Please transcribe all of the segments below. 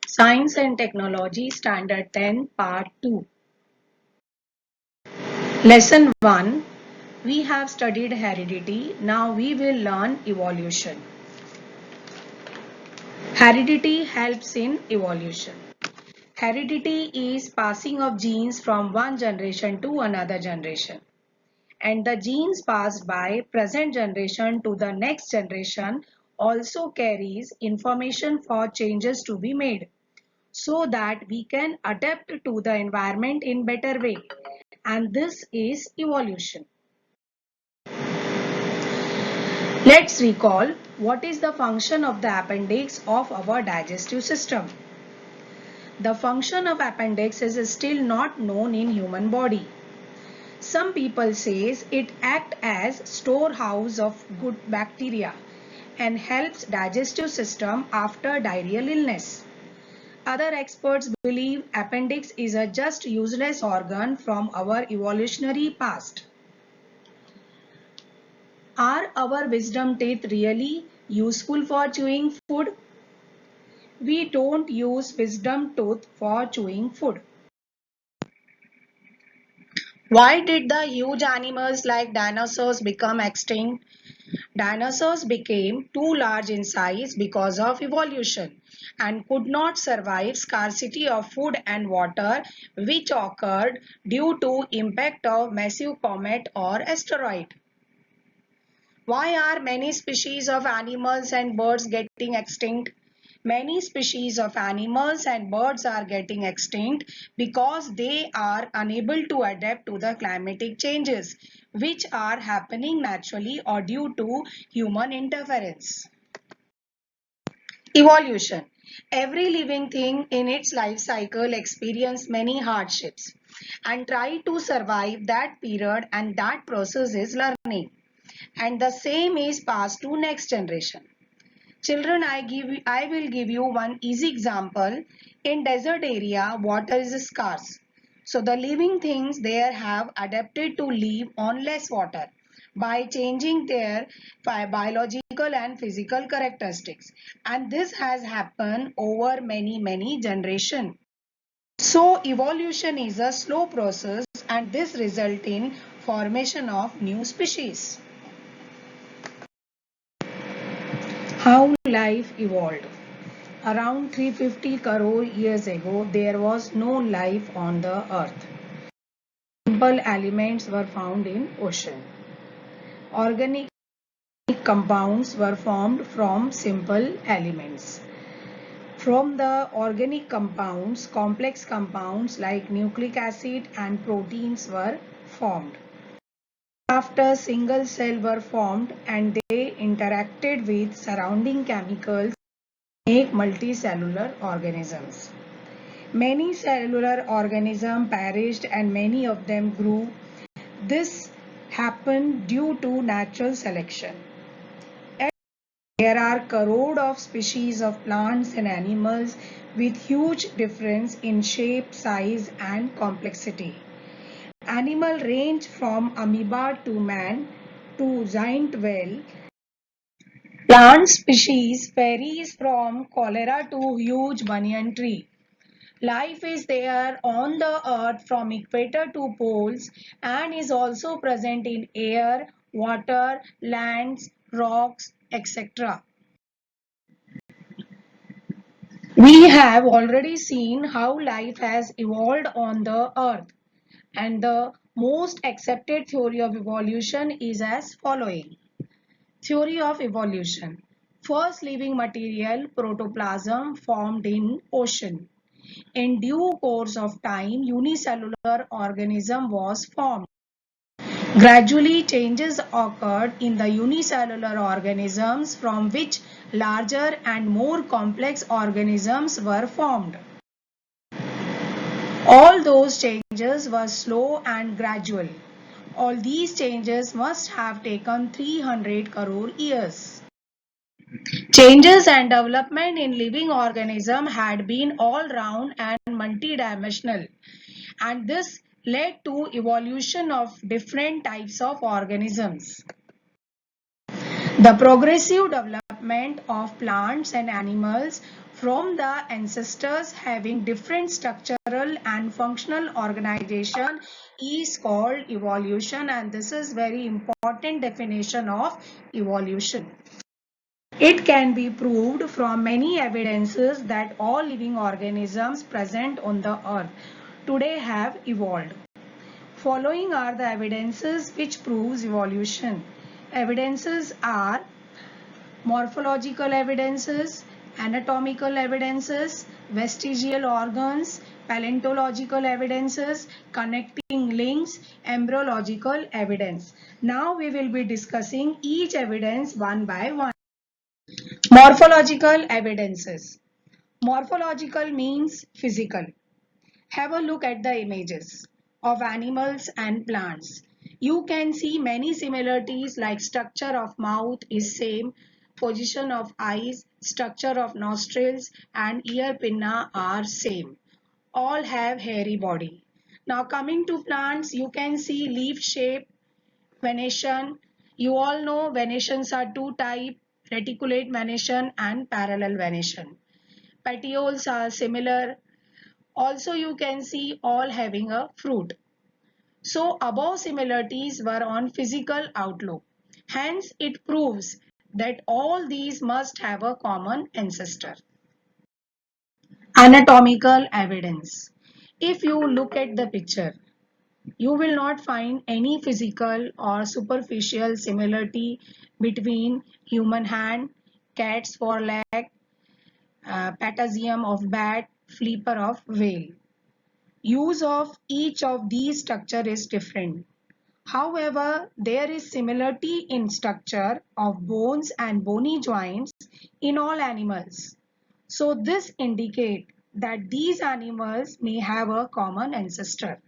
Science and Technology Standard 10 Part 2. Lesson 1. We have studied heredity. Now we will learn evolution. Heredity helps in evolution. Heredity is passing of genes from one generation to another generation. And the genes passed by present generation to the next generation also carries information for changes to be made, so that we can adapt to the environment in better way, and this is evolution. Let's recall what is the function of the appendix of our digestive system. The function of appendix is still not known in human body. Some people says it act as storehouse of good bacteria and helps digestive system after diarrheal illness. Other experts believe appendix is a just useless organ from our evolutionary past. Are our wisdom teeth really useful for chewing food? We don't use wisdom tooth for chewing food. Why did the huge animals like dinosaurs become extinct? Dinosaurs became too large in size because of evolution and could not survive scarcity of food and water, which occurred due to impact of massive comet or asteroid. Why are many species of animals and birds getting extinct? Many species of animals and birds are getting extinct because they are unable to adapt to the climatic changes which are happening naturally or due to human interference. Evolution. Every living thing in its life cycle experiences many hardships and try to survive that period, and that process is learning. And the same is passed to next generation. Children, I will give you one easy example. In desert area, water is scarce. So the living things there have adapted to live on less water by changing their biological and physical characteristics. And this has happened over many generations. So evolution is a slow process, and this result in formation of new species. How life evolved. Around 350 crore years ago, there was no life on the earth. Simple elements were found in ocean. Organic compounds were formed from simple elements. From the organic compounds, complex compounds like nucleic acid and proteins were formed. After single cell were formed and they interacted with surrounding chemicals to make multicellular organisms. Many cellular organisms perished and many of them grew. This happened due to natural selection. There are crores of species of plants and animals with huge difference in shape, size and complexity. Animals range from amoeba to man to giant whale. Plant species varies from cholera to huge banyan tree. Life is there on the earth from equator to poles and is also present in air, water, lands, rocks, etc. We have already seen how life has evolved on the earth, and the most accepted theory of evolution is as following. Theory of evolution. First living material, protoplasm, formed in ocean. In due course of time, unicellular organism was formed. Gradually, changes occurred in the unicellular organisms from which larger and more complex organisms were formed. All those changes were slow and gradual. All these changes must have taken 300 crore years. Changes and development in living organism had been all round and multidimensional, and this led to evolution of different types of organisms. The progressive development of plants and animals from the ancestors having different structural and functional organization is called evolution, and this is very important definition of evolution. It can be proved from many evidences that all living organisms present on the earth today have evolved. Following are the evidences which proves evolution. Evidences are morphological evidences, anatomical evidences, vestigial organs, paleontological evidences, connecting links, embryological evidence. Now we will be discussing each evidence one by one. Morphological evidences. Morphological means physical. Have a look at the images of animals and plants. You can see many similarities like structure of mouth is same, position of eyes, structure of nostrils and ear pinna are same. All have hairy body. Now coming to plants, you can see leaf shape, venation. You all know venations are two types, reticulate venation and parallel venation. Petioles are similar. Also, you can see all having a fruit. So, above similarities were on physical outlook. Hence, it proves that all these must have a common ancestor. Anatomical evidence. If you look at the picture, you will not find any physical or superficial similarity between human hand, cat's foreleg, patagium of bat, flipper of whale. Use of each of these structure is different. However, there is similarity in structure of bones and bony joints in all animals. So this indicates that these animals may have a common ancestor.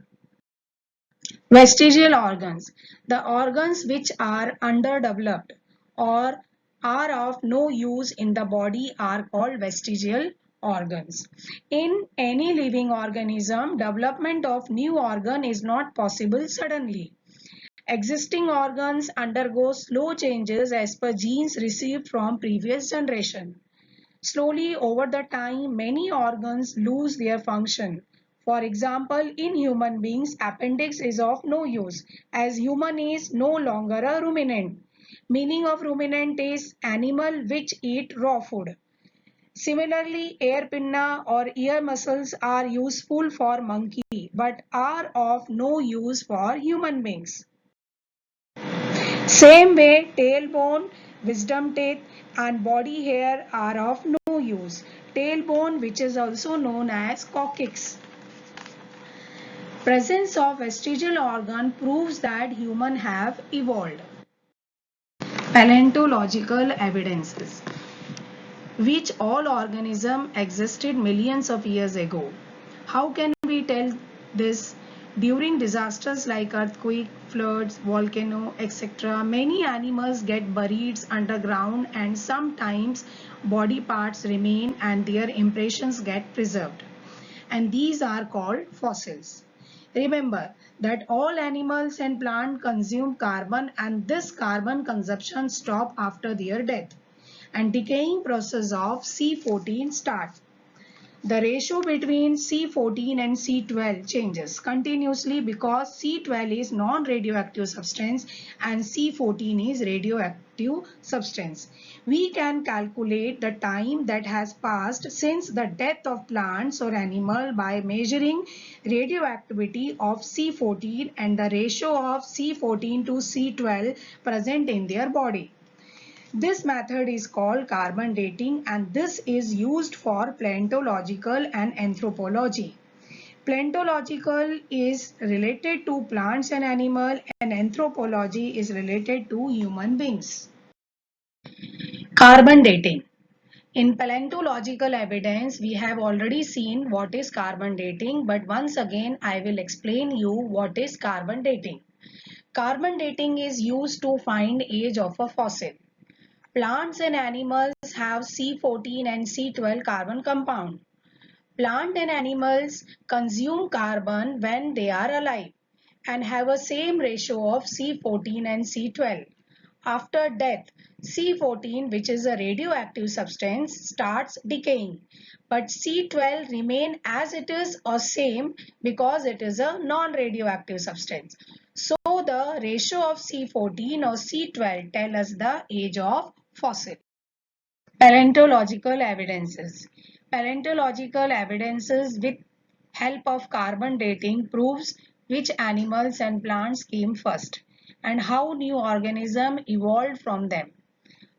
Vestigial organs. The organs which are underdeveloped or are of no use in the body are called vestigial organs. In any living organism, development of new organ is not possible suddenly. Existing organs undergo slow changes as per genes received from previous generation. Slowly over the time, many organs lose their function. For example, in human beings, appendix is of no use as human is no longer a ruminant. Meaning of ruminant is animal which eat raw food. Similarly, ear pinna or ear muscles are useful for monkey but are of no use for human beings. Same way, tailbone, wisdom teeth and body hair are of no use. Tailbone, which is also known as coccyx. Presence of vestigial organ proves that humans have evolved. Paleontological evidences, which all organisms existed millions of years ago. How can we tell this? During disasters like earthquake, floods, volcano, etc., many animals get buried underground and sometimes body parts remain and their impressions get preserved. And these are called fossils. Remember that all animals and plants consume carbon and this carbon consumption stops after their death and decaying process of C14 starts. The ratio between C14 and C12 changes continuously because C12 is non-radioactive substance and C14 is radioactive substance. We can calculate the time that has passed since the death of plants or animal by measuring radioactivity of C14 and the ratio of C14 to C12 present in their body. This method is called carbon dating and this is used for paleontological and anthropology. Paleontological is related to plants and animals and anthropology is related to human beings. Carbon dating. In paleontological evidence, we have already seen what is carbon dating, but once again I will explain you what is carbon dating. Carbon dating is used to find age of a fossil. Plants and animals have C14 and C12 carbon compound. Plant and animals consume carbon when they are alive and have a same ratio of C14 and C12. After death, C14, which is a radioactive substance, starts decaying. But C12 remain as it is or same because it is a non-radioactive substance. So the ratio of C14 or C12 tell us the age of fossil. Paleontological evidences. Paleontological evidences with help of carbon dating proves which animals and plants came first and how new organisms evolved from them.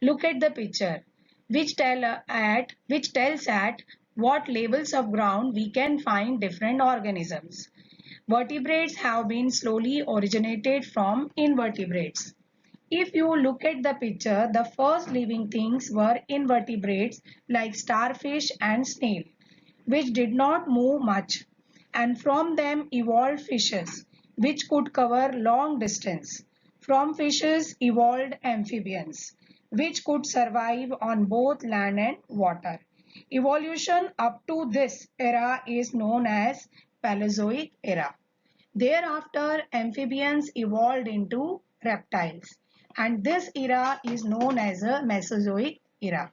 Look at the picture which tells at what levels of ground we can find different organisms. Vertebrates have been slowly originated from invertebrates. If you look at the picture, the first living things were invertebrates like starfish and snail, which did not move much, and from them evolved fishes, which could cover long distance. From fishes evolved amphibians, which could survive on both land and water. Evolution up to this era is known as Paleozoic era. Thereafter, amphibians evolved into reptiles, and this era is known as a Mesozoic era.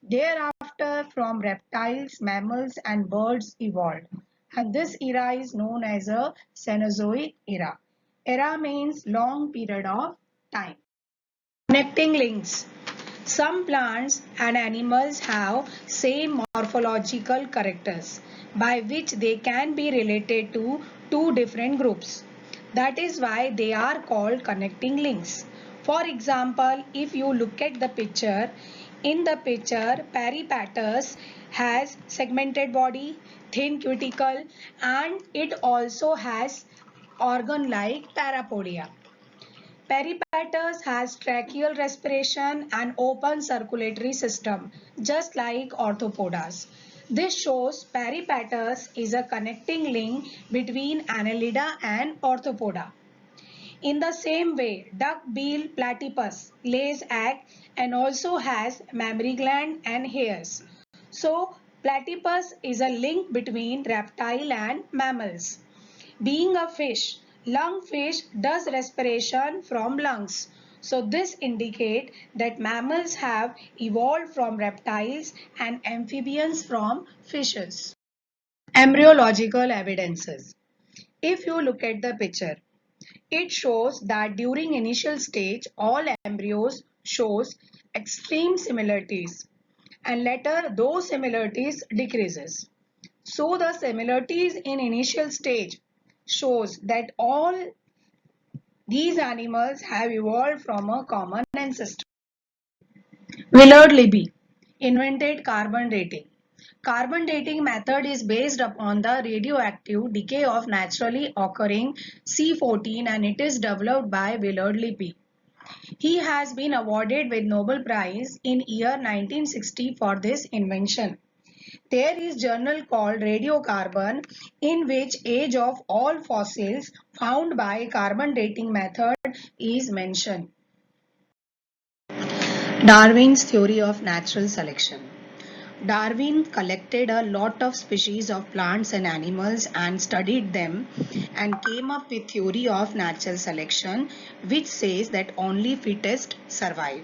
Thereafter, from reptiles, mammals, and birds evolved, and this era is known as a Cenozoic era. Era means long period of time. Connecting links. Some plants and animals have same morphological characters by which they can be related to two different groups. That is why they are called connecting links. For example, if you look at the picture, in the picture Peripatus has segmented body, thin cuticle, and it also has organ like parapodia. Peripatus has tracheal respiration and open circulatory system, just like orthopodas. This shows peripatus is a connecting link between Annelida and orthopoda. In the same way, duck-bill platypus lays egg and also has mammary gland and hairs. So, platypus is a link between reptile and mammals. Being a fish, lungfish does respiration from lungs. So this indicates that mammals have evolved from reptiles and amphibians from fishes. Embryological evidences. If you look at the picture, it shows that during initial stage all embryos shows extreme similarities and later those similarities decreases. So the similarities in initial stage shows that all these animals have evolved from a common ancestor. Willard Libby invented carbon dating. Carbon dating method is based upon the radioactive decay of naturally occurring C14 and it is developed by Willard Libby. He has been awarded with Nobel Prize in year 1960 for this invention. There is journal called Radiocarbon in which age of all fossils found by carbon dating method is mentioned. Darwin's theory of natural selection. Darwin collected a lot of species of plants and animals and studied them and came up with theory of natural selection which says that only fittest survive.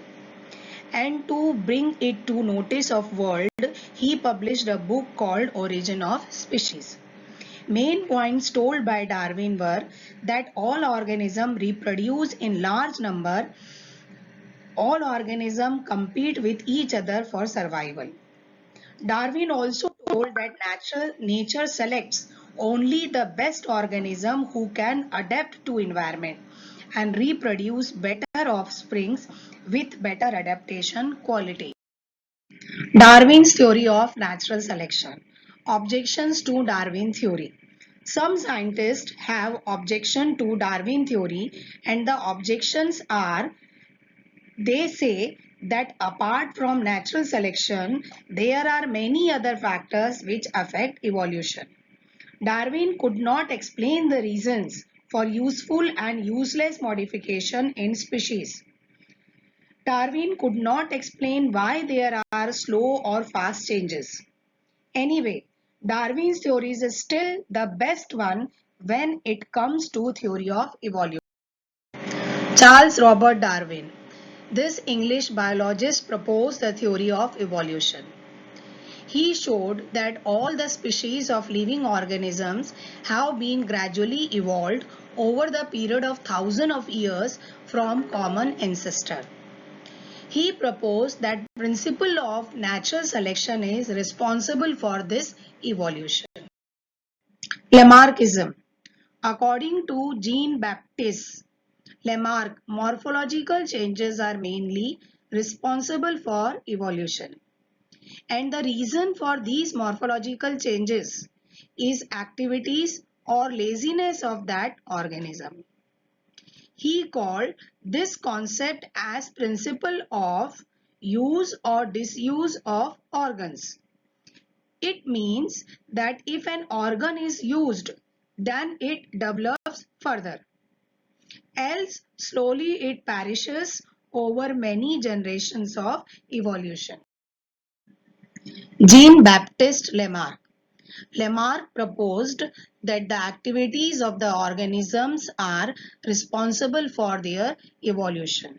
And to bring it to notice of world, he published a book called Origin of Species. Main points told by Darwin were that all organisms reproduce in large number, all organisms compete with each other for survival. Darwin also told that nature selects only the best organism who can adapt to environment and reproduce better offsprings with better adaptation quality. Darwin's theory of natural selection. Objections to Darwin theory. Some scientists have objection to Darwin theory and the objections are they say that apart from natural selection, there are many other factors which affect evolution. Darwin could not explain the reasons for useful and useless modification in species. Darwin could not explain why there are slow or fast changes. Anyway, Darwin's theory is still the best one when it comes to theory of evolution. Charles Robert Darwin. This English biologist proposed the theory of evolution. He showed that all the species of living organisms have been gradually evolved over the period of thousands of years from common ancestor. He proposed that principle of natural selection is responsible for this evolution. Lamarckism. According to Jean-Baptiste Lamarck, morphological changes are mainly responsible for evolution. And the reason for these morphological changes is activities or laziness of that organism. He called this concept as principle of use or disuse of organs. It means that if an organ is used, then it develops further. Else, slowly it perishes over many generations of evolution. Jean-Baptiste Lamarck. Lamarck proposed that the activities of the organisms are responsible for their evolution.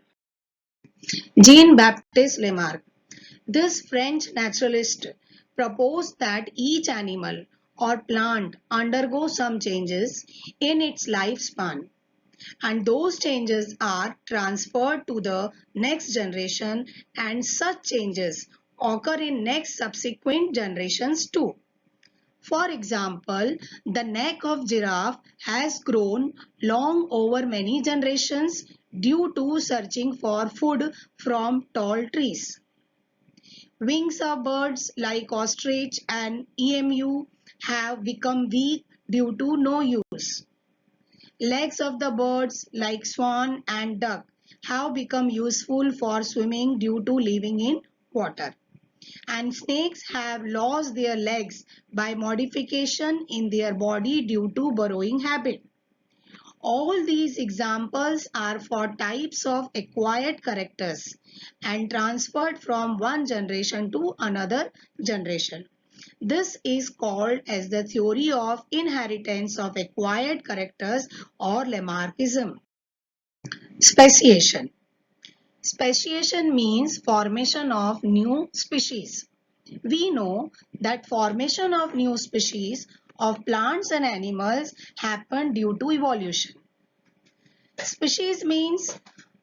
Jean-Baptiste Lamarck. This French naturalist proposed that each animal or plant undergo some changes in its lifespan, and those changes are transferred to the next generation, and such changes occur in next subsequent generations too. For example, the neck of giraffe has grown long over many generations due to searching for food from tall trees. Wings of birds like ostrich and emu have become weak due to no use. Legs of the birds like swan and duck have become useful for swimming due to living in water. And snakes have lost their legs by modification in their body due to burrowing habit. All these examples are for types of acquired characters and transferred from one generation to another generation. This is called as the theory of inheritance of acquired characters or Lamarckism. Speciation. Speciation means formation of new species. We know that formation of new species of plants and animals happen due to evolution. Species means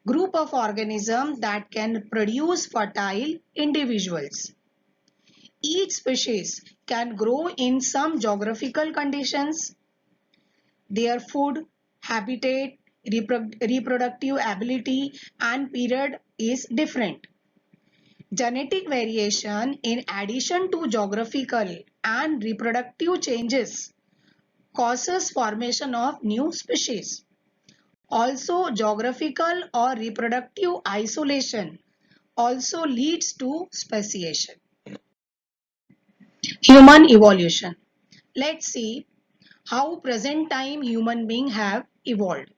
group of organisms that can produce fertile individuals. Each species can grow in some geographical conditions. Their food, habitat, reproductive ability and period is different. Genetic variation in addition to geographical and reproductive changes causes formation of new species. Also, geographical or reproductive isolation also leads to speciation. Human evolution. Let's see how present time human beings have evolved.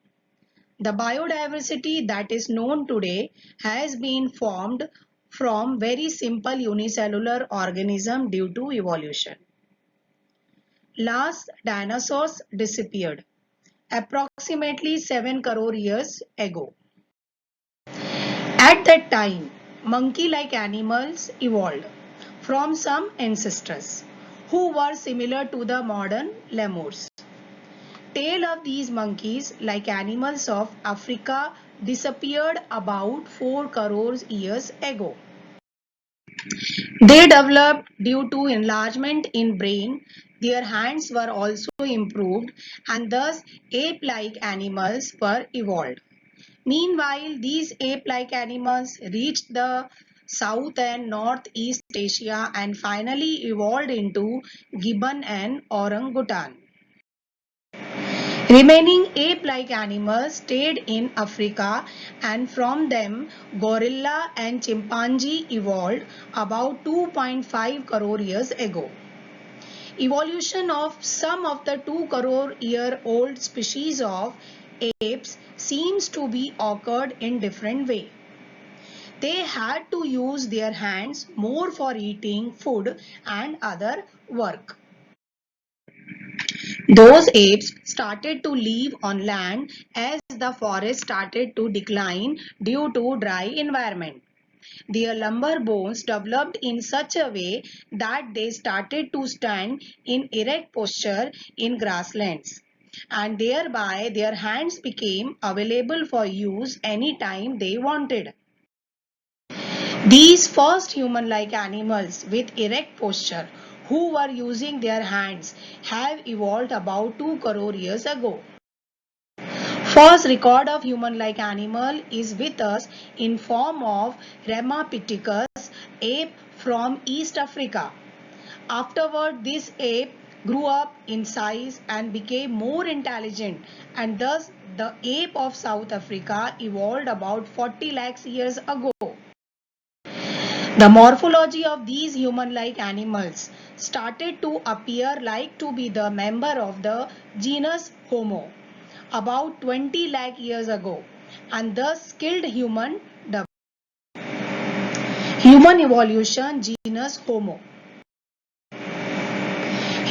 The biodiversity that is known today has been formed from very simple unicellular organism due to evolution. Last dinosaurs disappeared approximately 7 crore years ago. At that time, monkey-like animals evolved from some ancestors who were similar to the modern lemurs. Tail of these monkeys-like animals of Africa disappeared about 4 crore years ago. They developed due to enlargement in brain. Their hands were also improved and thus ape-like animals were evolved. Meanwhile, these ape-like animals reached the South and Northeast Asia and finally evolved into gibbon and orangutan. Remaining ape-like animals stayed in Africa and from them gorilla and chimpanzee evolved about 2.5 crore years ago. Evolution of some of the 2 crore year old species of apes seems to be occurred in different way. They had to use their hands more for eating food and other work. Those apes started to live on land as the forest started to decline due to dry environment. Their lumbar bones developed in such a way that they started to stand in erect posture in grasslands, and thereby their hands became available for use anytime they wanted. These first human-like animals with erect posture who were using their hands have evolved about 2 crore years ago. First record of human-like animal is with us in form of Ramapithecus ape from East Africa. Afterward, this ape grew up in size and became more intelligent, and thus the ape of South Africa evolved about 40 lakhs years ago. The morphology of these human-like animals started to appear like to be the member of the genus Homo about 20 lakh years ago, and thus skilled human developed. Human evolution genus Homo.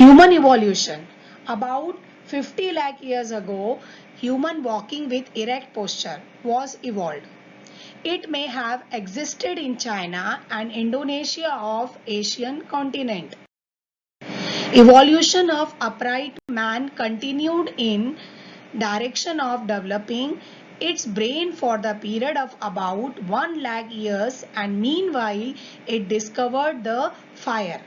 Human evolution. About 50 lakh years ago, human walking with erect posture was evolved. It may have existed in China and Indonesia of Asian continent. Evolution of upright man continued in direction of developing its brain for the period of about 1 lakh years, and meanwhile it discovered the fire.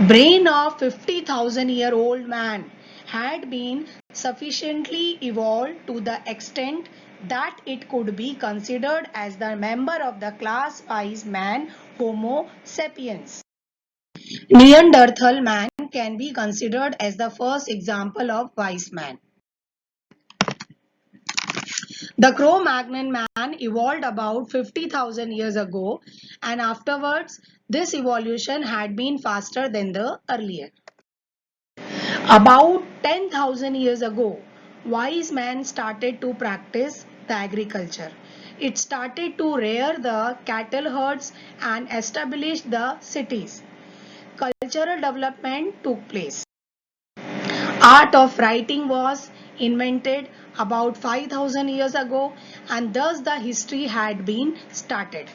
Brain of 50,000-year-old man had been sufficiently evolved to the extent that it could be considered as the member of the class wise man Homo sapiens. Neanderthal man can be considered as the first example of wise man. The Cro-Magnon man evolved about 50,000 years ago, and afterwards this evolution had been faster than the earlier. About 10,000 years ago, wise man started to practice the agriculture. It started to rear the cattle herds and establish the cities. Cultural development took place. Art of writing was invented about 5,000 years ago, and thus the history had been started.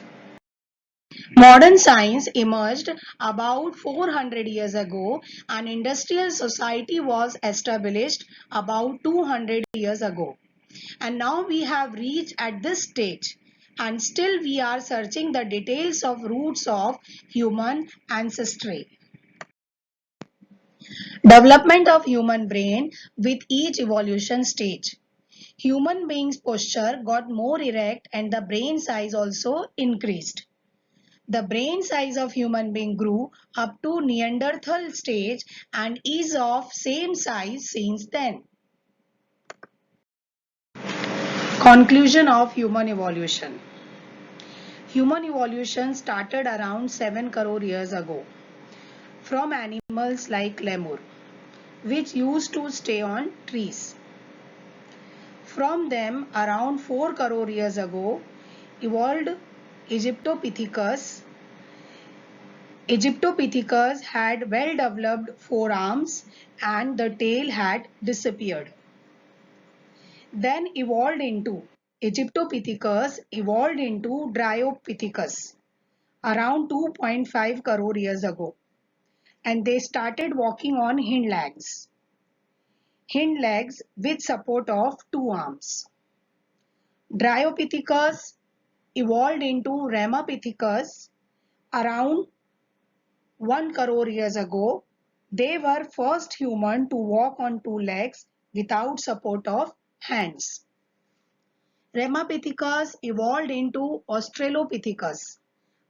Modern science emerged about 400 years ago, and industrial society was established about 200 years ago. And now we have reached at this stage, and still we are searching the details of roots of human ancestry. Development of human brain with each evolution stage. Human beings' posture got more erect and the brain size also increased. The brain size of human being grew up to Neanderthal stage and is of same size since then. Conclusion of human evolution. Human evolution started around 7 crore years ago from animals like lemur, which used to stay on trees. From them, around 4 crore years ago, evolved Egyptopithecus. Egyptopithecus had well-developed forearms and the tail had disappeared. Then Egyptopithecus evolved into Dryopithecus around 2.5 crore years ago, and they started walking on hind legs with support of two arms. Dryopithecus evolved into Ramapithecus around 1 crore years ago. They were first human to walk on two legs without support of hands. Ramapithecus evolved into Australopithecus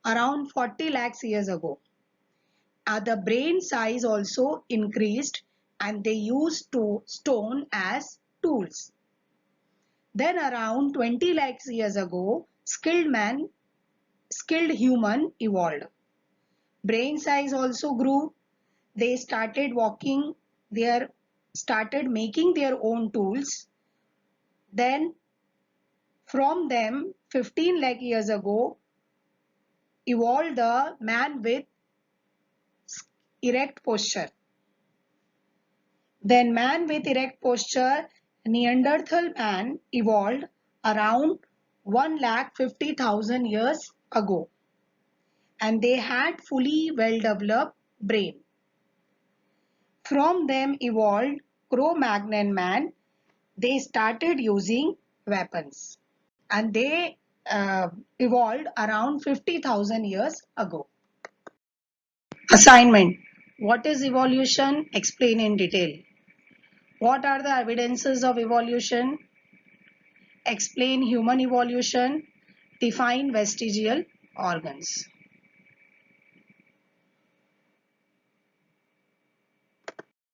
around 40 lakhs years ago. The brain size also increased and they used to stone as tools. Then around 20 lakhs years ago, skilled human evolved. Brain size also grew. They started started making their own tools. Then from them 15 lakh years ago evolved the man with erect posture. Then man with erect posture, Neanderthal man evolved around 1,50,000 years ago, and they had fully well-developed brain. From them evolved Cro-Magnon man. They started using weapons, and they evolved around 50,000 years ago. Assignment. What is evolution? Explain in detail. What are the evidences of evolution? Explain human evolution. Define vestigial organs.